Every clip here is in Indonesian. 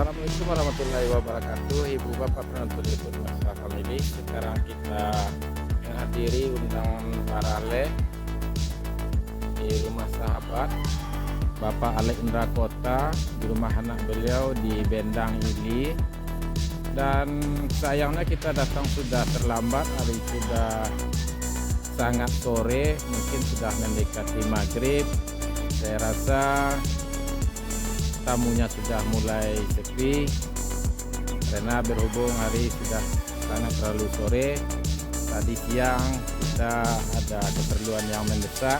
Assalamualaikum warahmatullahi wabarakatuh. Ibu bapak penonton YouTube Masa Family. Sekarang kita menghadiri undangan paralel di rumah sahabat Bapak Alek Indra Kota, di rumah anak beliau di Bendang Ili. Dan sayangnya kita datang sudah terlambat, hari sudah sangat sore, mungkin sudah mendekati maghrib. Saya rasa tamunya sudah mulai sepi karena berhubung hari sudah sangat terlalu sore. Tadi siang kita ada keperluan yang mendesak.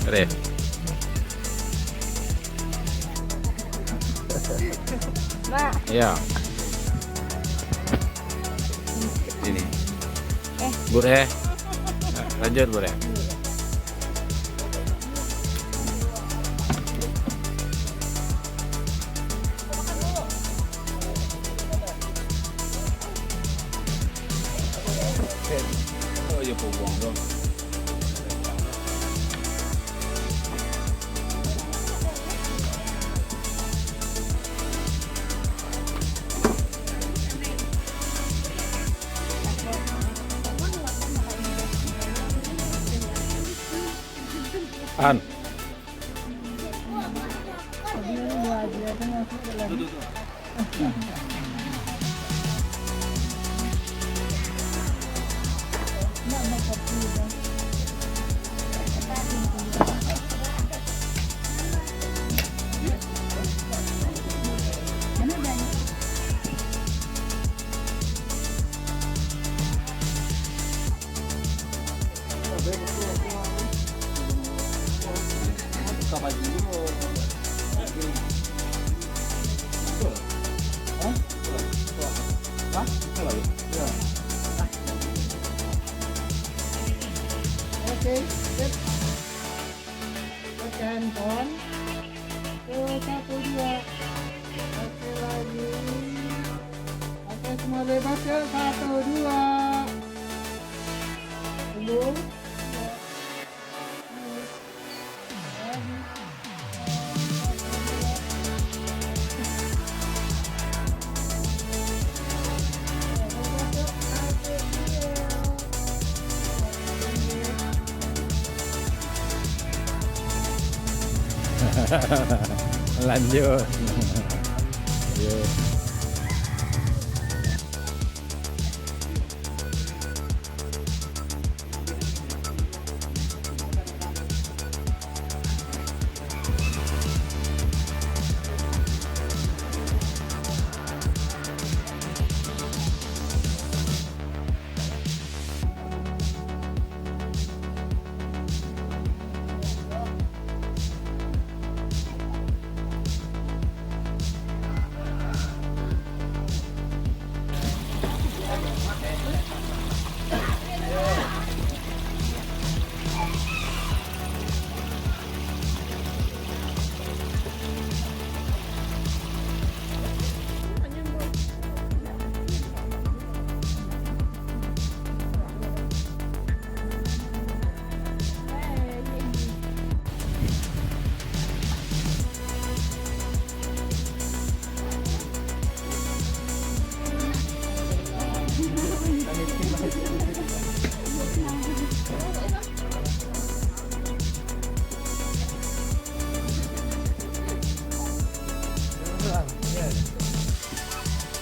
Re. Nah, Ya. Ini. Bure. Nah, lanjut Bure. Oh iya buang dong. An. oke, sip. Oke, handphone. Satu, dua. Oke, lagi. Oke, semua bebas ya. Satu, dua. Tunggu. Lanjut. Yuk.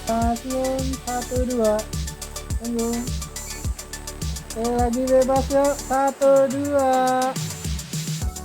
Stasiun 1, 2. Tunggu. Oke, lagi bebas yuk. 1, 2.